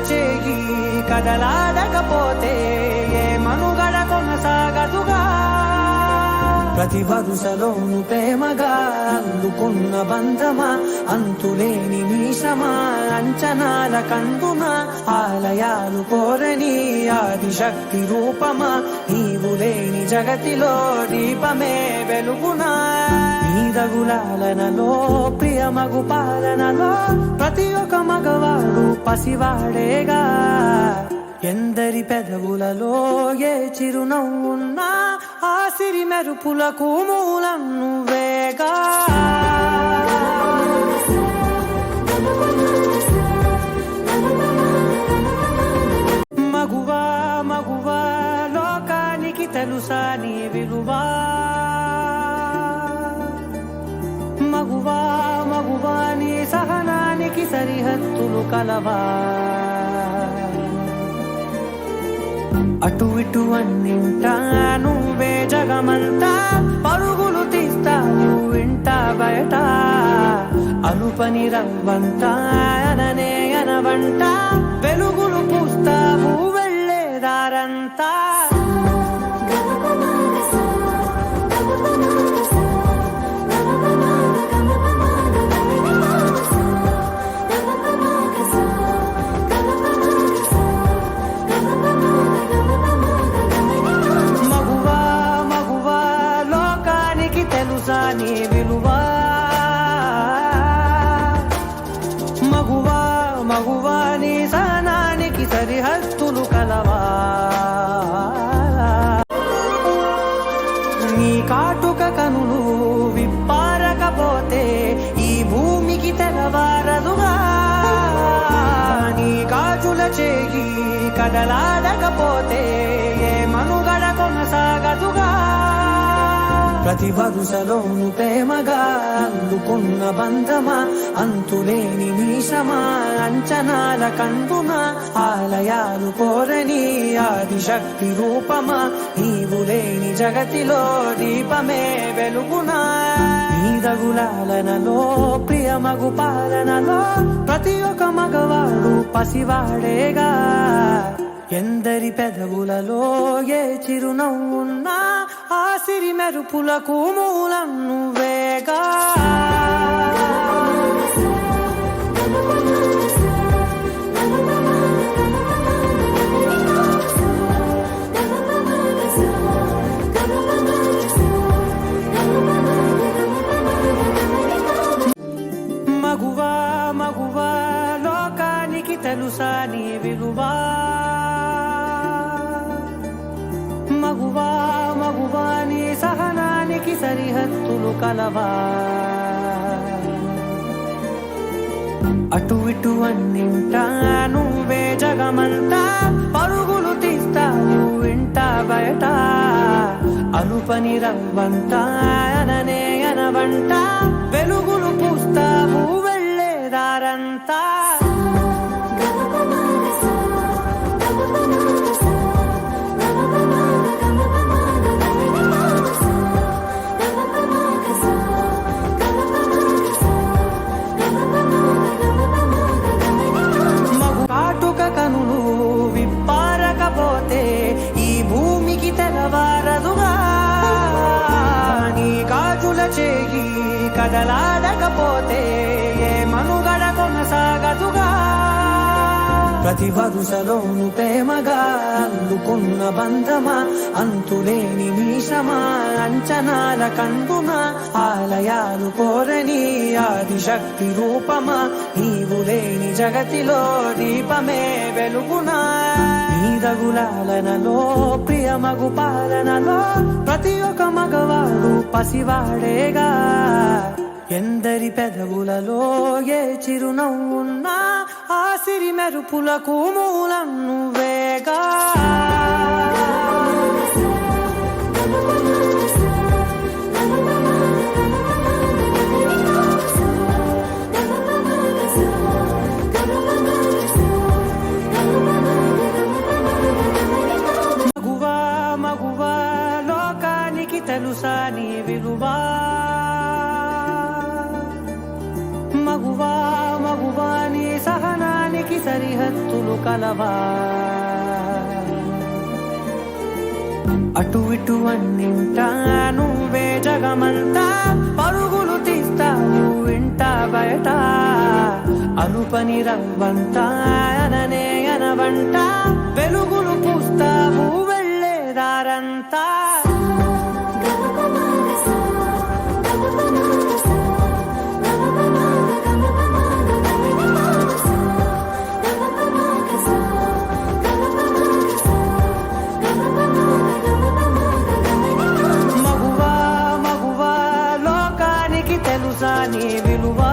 చేయి కదలాడకపోతే ఏ మనుగడ కొనసాగదుగా. ప్రతి వరుసలోను ప్రేమగా అందుకున్న బంధమా, అంతులేని మీసమా, అంచనాల కందున ఆలయాలు కోరని ఆదిశక్తి రూపమా, నీవు లేని జగతిలో దీపమే వెలుగునా. నీదగులాలనలో ప్రియమగు పాలనలో ప్రతి ఒక్క మగవాడు పసివాడేగా. ఎందరి పెదవులలో ఏ చిరునవ్వున్నా ఆ సిరి మెరుపులకు మూలం నువ్వేగా. మగువా మగువా లోకానికి తెలుసా నీ విలువా. మగువా మగువా నీ సహనానికి సరిహద్దులు కలవా. అటు ఇటు అన్నింటా నువ్వే జగమంతా, పరుగులు తీస్తావు ఇంట బయట. అనుపని రవ్వంతా అననే అనవంట, వెలుగులు పూస్తావు వెళ్ళేదారంతా. నీ విలువా. మగువా మగువా నీ సహనానికి సరిహద్దులు కలవా. నీ కాటుక కనులు విప్పారకపోతే ఈ భూమికి తెరవారదుగా. నీ గాజుల చేయి కదలాడకపోతే ఏ మనుగడ కొనసాగదుగా. ప్రతి వరుసలోను ప్రేమగా అందుకున్న బంధమా, అంతులేని మీసమా, అంచనాల కందున ఆలయాలు కోరని ఆదిశక్తి రూపమా, నీవు లేని జగతిలో దీపమే వెలుగునా. నీదగులాలనలో ప్రియమగు పాలనలో ప్రతి ఒక్క మగవాడు పసివాడేగా. ఎందరి పెదవులలో ఏ చిరునవ్వున్నా ఆ సిరి మెరుపులకు మూలం నువ్వేగా. మగువా మగువా లోకానికి తెలుసా నీ విలువా. మగువా మగువా నీ సహనానికి సరిహద్దులు కలవా. అటు ఇటు అన్నింటా నువ్వే జగమంతా, పరుగులు తీస్తావు ఇంట బయట. అనుపని రవ్వంతా అననే అనవంట, వెలుగులు పూస్తావు వెళ్ళేదారంతా. కనులు విప్పారకపోతే ఈ భూమికి తెరవారదుగా. నీ గాజుల చేయి కదలాడకపోతే ఏ మనుగడ కొనసాగదుగా. ప్రతి వరుసలోను ప్రేమగా అందుకున్న బంధమా, అంతులేని మీసమా, అంచనాల కందున ఆలయాలు కోరని ఆదిశక్తి రూపమా, నీవు లేని జగతిలో దీపమే వెలుగునా. నీదగులాలనలో ప్రియమగు పాలనలో ప్రతి ఒక్క మగవాడు పసివాడేగా. ఎందరి పెదవులలో ఏ చిరునవ్వున్నా ఆ సిరి మెరుపులకు మూలం నువ్వేగా. మగువా మగువా లోకానికి తెలుసా నీ విలువా. మగువా మగువా నీ సహనానికి సరిహద్దు సరిహద్దులు కలవా అటు ఇటు అన్నింటా నువ్వే జగమంతా పరుగులు తీస్తావు ఇంట బయట అనుపని రవ్వంతా అననే అనవంట వెలుగులు పూస్తావు వెళ్ళేదారంతా నీ విలువా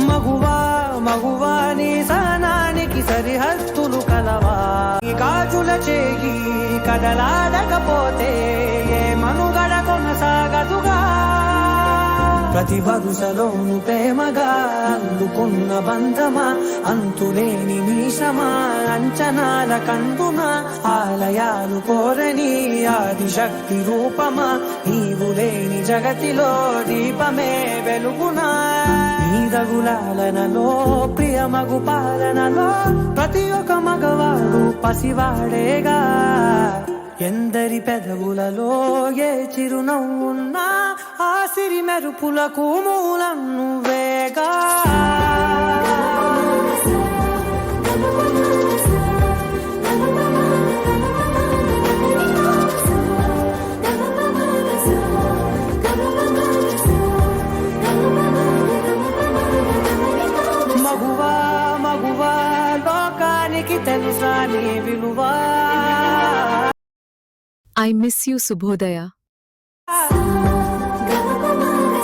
మగువా మగువా నీ సహనానికి సరిహద్దులు కలవా నీ గాజుల చేయి కదలాడకపోతే ఏ మనుగడ కొనసాగదుగా ప్రతి వరుసలోను ప్రేమగా అందుకున్న బంధమా అంతులేని నీ శ్రమ అంచనాల కందున ఆలయాలు కోరని ఆదిశక్తి రూపమా నీవు లేని జగతిలో దీపమే వెలుగునా నీ రగులాలనలో ప్రియమగు పాలనలో ప్రతి ఒక్క మగవాడు పసివాడేగా ఎందరి పెదవులలో ఏ చిరునవ్వున్నా ఆ సిరి మెరుపులకు మూలం నువ్వేగా మగువా మగువా లోకానికి తెలుసా నీ విలువా I miss you, Subhodaya.